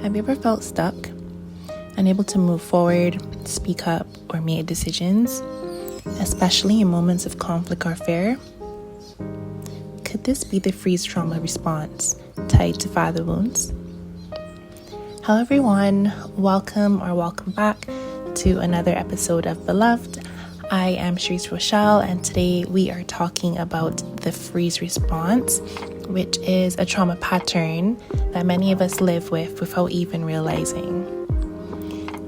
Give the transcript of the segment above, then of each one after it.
Have you ever felt stuck, unable to move forward, speak up, or make decisions, especially in moments of conflict or fear? Could this be the freeze trauma response tied to father wounds? Hello everyone, welcome back to another episode of Beloved. I am Cherise Rochelle, and today we are talking about the freeze response, which is a trauma pattern that many of us live with without even realizing.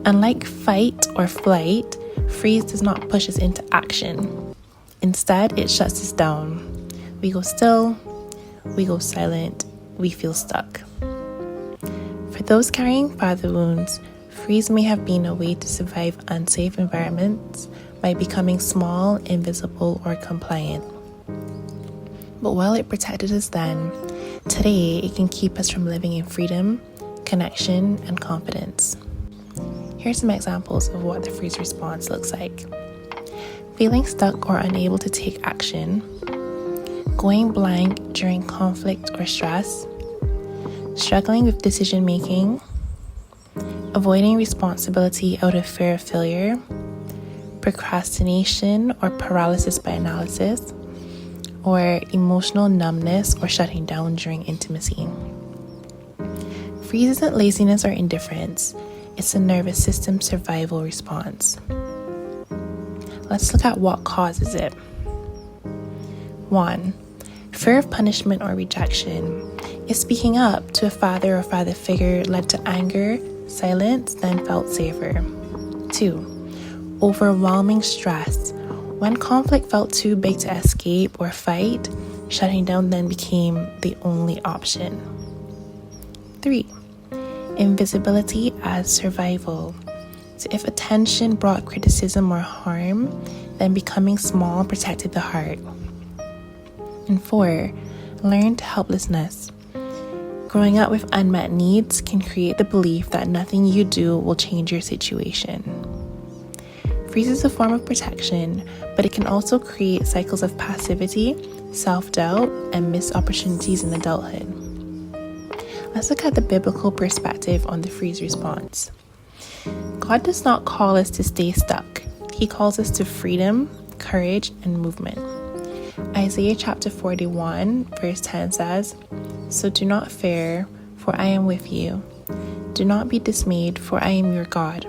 Unlike fight or flight, freeze does not push us into action. Instead, it shuts us down. We go still, we go silent, we feel stuck. For those carrying father wounds, freeze may have been a way to survive unsafe environments by becoming small, invisible, or compliant. But while it protected us then, today it can keep us from living in freedom, connection, and confidence. Here's some examples of what the freeze response looks like. Feeling stuck or unable to take action, going blank during conflict or stress, struggling with decision making, avoiding responsibility out of fear of failure, procrastination or paralysis by analysis, or emotional numbness or shutting down during intimacy. Freeze isn't laziness or indifference, it's a nervous system survival response. Let's look at what causes it. 1. Fear of punishment or rejection. If speaking up to a father or father figure led to anger, silence then felt safer. 2. Overwhelming stress. When conflict felt too big to escape or fight, shutting down then became the only option. 3. Invisibility as survival. So if attention brought criticism or harm, then becoming small protected the heart. And 4. Learned helplessness. Growing up with unmet needs can create the belief that nothing you do will change your situation. Freeze is a form of protection, but it can also create cycles of passivity, self-doubt, and missed opportunities in adulthood. Let's look at the biblical perspective on the freeze response. God does not call us to stay stuck. He calls us to freedom, courage, and movement. Isaiah chapter 41 verse 10 says, "So do not fear, for I am with you. Do not be dismayed, for I am your God.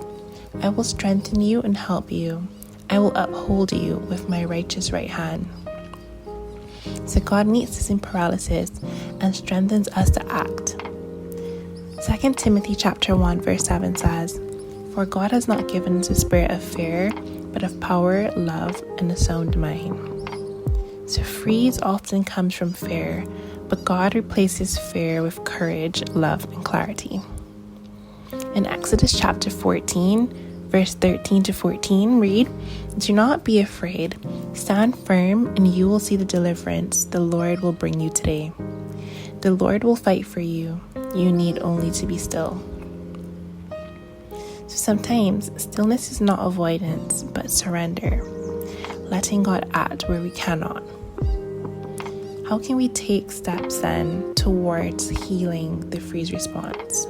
I will strengthen you and help you. I will uphold you with my righteous right hand." So God meets us in paralysis and strengthens us to act. 2 Timothy chapter 1 verse 7 says, "For God has not given us a spirit of fear, but of power, love, and a sound mind." So freeze often comes from fear, but God replaces fear with courage, love, and clarity. In Exodus chapter 14, verse 13 to 14, read, "Do not be afraid. Stand firm, and you will see the deliverance the Lord will bring you today. The Lord will fight for you. You need only to be still." So sometimes stillness is not avoidance, but surrender, letting God act where we cannot. How can we take steps then towards healing the freeze response?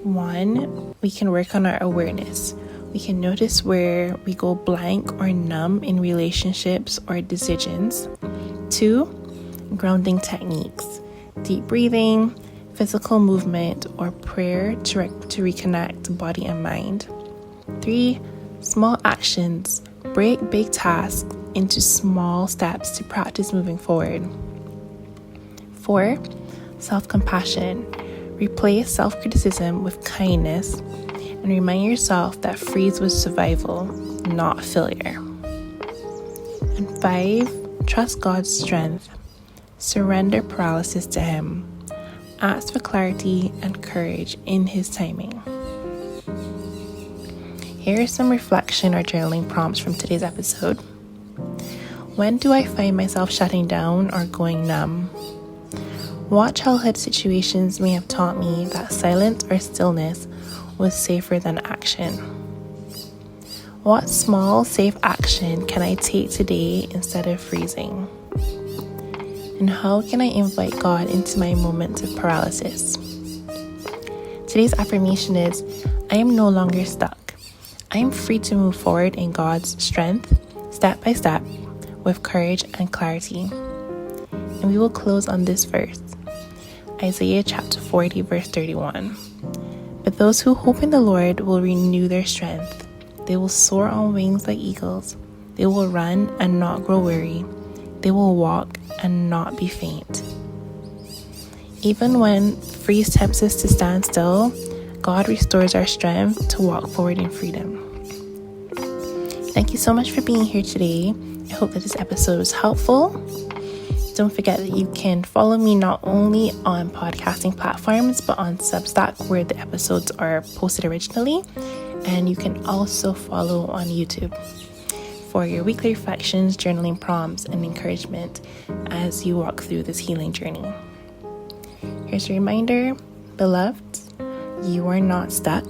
1, we can work on our awareness. We can notice where we go blank or numb in relationships or decisions. 2, grounding techniques. Deep breathing, physical movement, or prayer to reconnect body and mind. 3, small actions. Break big tasks into small steps to practice moving forward. 4, self-compassion. Replace self-criticism with kindness and remind yourself that freeze was survival, not failure. And 5, trust God's strength. Surrender paralysis to Him. Ask for clarity and courage in His timing. Here are some reflection or journaling prompts from today's episode. When do I find myself shutting down or going numb? What childhood situations may have taught me that silence or stillness was safer than action? What small, safe action can I take today instead of freezing? And how can I invite God into my moments of paralysis? Today's affirmation is, I am no longer stuck. I am free to move forward in God's strength, step by step, with courage and clarity. And we will close on this verse, Isaiah chapter 40, verse 31. But those who hope in the Lord will renew their strength. They will soar on wings like eagles. They will run and not grow weary. They will walk and not be faint. Even when freeze tempts us to stand still, God restores our strength to walk forward in freedom. Thank you so much for being here today. I hope that this episode was helpful. Don't forget that you can follow me not only on podcasting platforms, but on Substack, where the episodes are posted originally. And you can also follow on YouTube for your weekly reflections, journaling prompts, and encouragement as you walk through this healing journey. Here's a reminder, beloved, you are not stuck.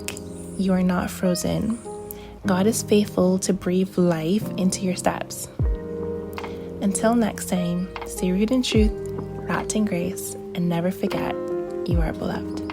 You are not frozen. God is faithful to breathe life into your steps. Until next time, stay rooted in truth, wrapped in grace, and never forget you are beloved.